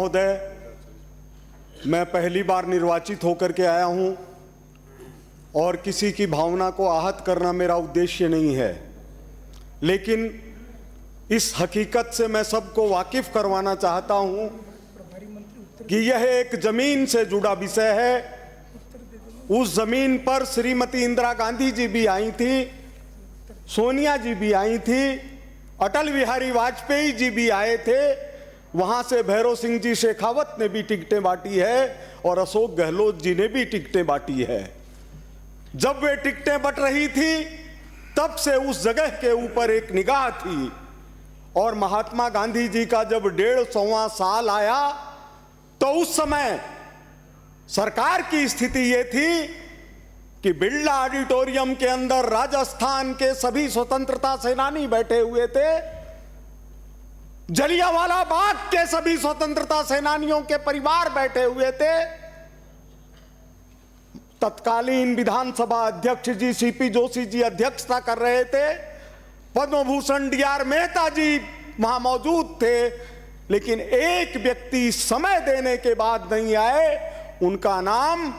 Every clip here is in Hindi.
महोदय, मैं पहली बार निर्वाचित होकर के आया हूं और किसी की भावना को आहत करना मेरा उद्देश्य नहीं है, लेकिन इस हकीकत से मैं सबको वाकिफ करवाना चाहता हूं कि यह एक जमीन से जुड़ा विषय है। उस जमीन पर श्रीमती इंदिरा गांधी जी भी आई थी, सोनिया जी भी आई थी, अटल बिहारी वाजपेयी जी भी आए थे, वहां से भैरव सिंह जी शेखावत ने भी टिकटें बांटी है और अशोक गहलोत जी ने भी टिकटें बांटी है। जब वे टिकटें बंट रही थी तब से उस जगह के ऊपर एक निगाह थी, और महात्मा गांधी जी का जब 150वां साल आया तो उस समय सरकार की स्थिति ये थी कि बिरला ऑडिटोरियम के अंदर राजस्थान के सभी स्वतंत्रता सेनानी बैठे हुए थे, जलियांवाला बाग के सभी स्वतंत्रता सेनानियों के परिवार बैठे हुए थे, तत्कालीन विधानसभा अध्यक्ष जी सीपी जोशी जी अध्यक्षता कर रहे थे, पद्म भूषण डीआर मेहता जी वहां मौजूद थे, लेकिन एक व्यक्ति समय देने के बाद नहीं आए। उनका नाम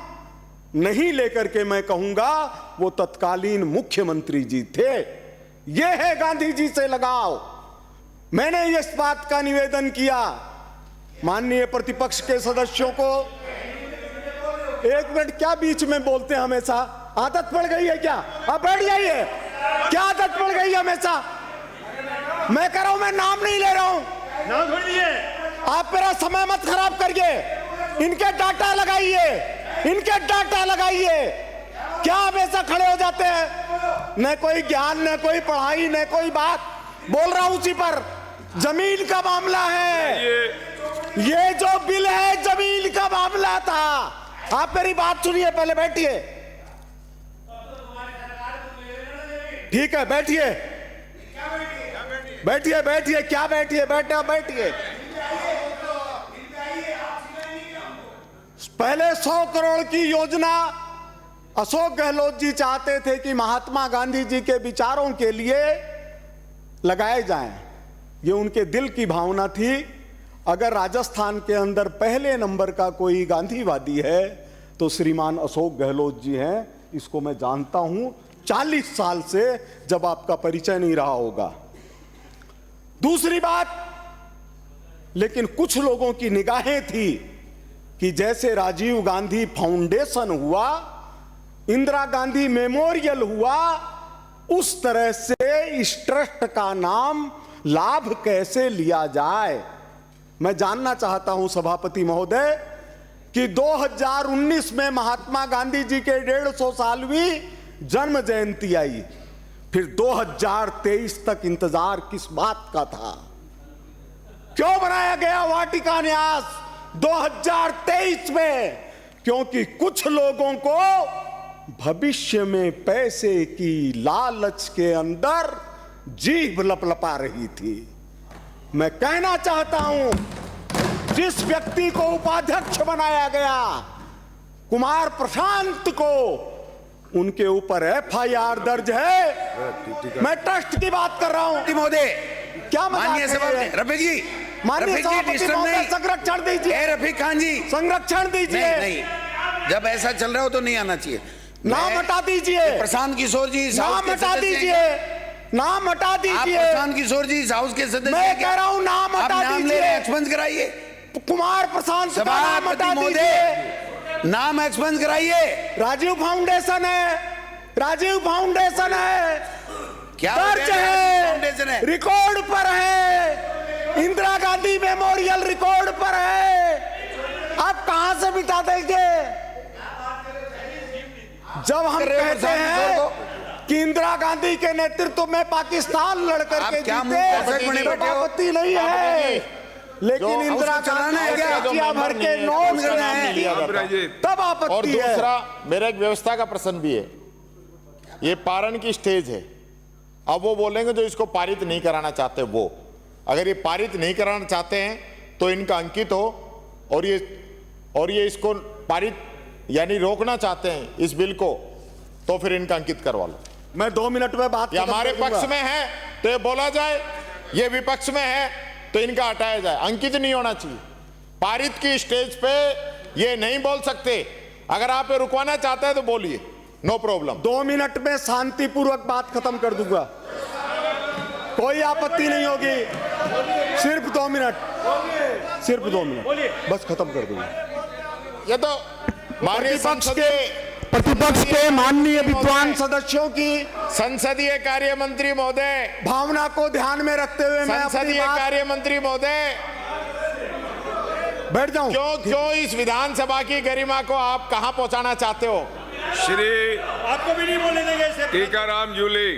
नहीं लेकर के मैं कहूंगा, वो तत्कालीन मुख्यमंत्री जी थे। ये है गांधी जी से लगाव। मैंने इस बात का निवेदन किया माननीय प्रतिपक्ष के सदस्यों को। एक मिनट, क्या बीच में बोलते हैं हमेशा? आदत पड़ गई है क्या? अब बैठ जाइए। क्या आदत पड़ गई है हमेशा? मैं कह रहा हूं, मैं नाम नहीं ले रहा हूं, नाम छोड़ दीजिए। आप मेरा समय मत खराब करिए। इनके डाटा लगाइए, इनके डाटा लगाइए। क्या हमेशा खड़े हो जाते हैं? न कोई ज्ञान, न कोई पढ़ाई, न कोई बात। बोल रहा हूं उसी पर। जमीन का मामला है, ये जो बिल है जमीन का मामला था। आप मेरी बात सुनिए, पहले बैठिए। ठीक है, बैठिए बैठिए बैठिए। क्या बैठिए? बैठिए। पहले 100 करोड़ की योजना अशोक गहलोत जी चाहते थे कि महात्मा गांधी जी के विचारों के लिए लगाए जाएं। ये उनके दिल की भावना थी। अगर राजस्थान के अंदर पहले नंबर का कोई गांधीवादी है तो श्रीमान अशोक गहलोत जी हैं। इसको मैं जानता हूं 40 साल से, जब आपका परिचय नहीं रहा होगा। दूसरी बात, लेकिन कुछ लोगों की निगाहें थी कि जैसे राजीव गांधी फाउंडेशन हुआ, इंदिरा गांधी मेमोरियल हुआ, उस तरह से इस ट्रस्ट का नाम लाभ कैसे लिया जाए। मैं जानना चाहता हूं सभापति महोदय कि 2019 में महात्मा गांधी जी के 150 सालवीं जन्म जयंती आई, फिर 2023 तक इंतजार किस बात का था? क्यों बनाया गया वाटिका न्यास 2023 में? क्योंकि कुछ लोगों को भविष्य में पैसे की लालच के अंदर जीभ लपलपा रही थी। मैं कहना चाहता हूं, जिस व्यक्ति को उपाध्यक्ष बनाया गया, कुमार प्रशांत को, उनके ऊपर एफआईआर दर्ज है। मैं ट्रस्ट की बात कर रहा हूं महोदय। क्या माननीय सभापति रफीक जी, माननीय सभापति महोदय, संरक्षण दीजिए। रफीक खान जी, संरक्षण दीजिए। नहीं, जब ऐसा चल रहा हो तो नहीं आना चाहिए। नाम हटा दीजिए। प्रशांत किशोर जी, नाम हटा दीजिए। नाम हटा दीजिए। प्रशांत किशोर जी हाउस के सदस्य। मैं कह रहा हूं नाम हटा दीजिए। एक्सपेंस कराइए। कुमार प्रशांत का नाम हटा दीजिए। नाम एक्सपेंस कराइए। राजीव फाउंडेशन है, राजीव फाउंडेशन है, क्या दर्ज है, रिकॉर्ड पर है। इंदिरा गांधी मेमोरियल रिकॉर्ड पर है। आप कहां से मिटा देंगे? जब हम कहते हैं कि इंदिरा गांधी के नेतृत्व में पाकिस्तान लड़कर के जीते, तो आपत्ति नहीं है, लेकिन इंदिरा गांधी भर के नोट तब आपत्ति है। दूसरा, मेरा एक व्यवस्था का प्रश्न भी है। ये पारण की स्टेज है, अब वो बोलेंगे जो इसको पारित नहीं कराना चाहते, वो अगर ये पारित नहीं कराना चाहते हैं तो इनका अंकित हो, और ये इसको पारित यानी रोकना चाहते हैं इस बिल को, तो फिर इनका अंकित करवा लो। मैं 2 मिनट में बात या हमारे पक्ष में है तो ये बोला जाए, ये विपक्ष में है तो इनका हटाया जाए, अंकित नहीं होना चाहिए। पारित की स्टेज पे ये नहीं बोल सकते। अगर आप ये रुकवाना चाहते हैं तो बोलिए, नो प्रॉब्लम। 2 मिनट में शांतिपूर्वक बात खत्म कर दूंगा, कोई आपत्ति नहीं होगी। सिर्फ 2 मिनट, सिर्फ 2 मिनट, बस खत्म कर दूंगा। ये तो माननीय प्रतिपक्ष के माननीय विद्वान सदस्यों की संसदीय कार्य मंत्री महोदय, भावना को ध्यान में रखते हुए मैं अपनी संसदीय बात कार्य मंत्री महोदय, बैठ जाऊं। क्यों इस विधानसभा की गरिमा को आप कहां पहुंचाना चाहते हो? श्री आपको भी नहीं बोलने देंगे। टीकाराम जूली।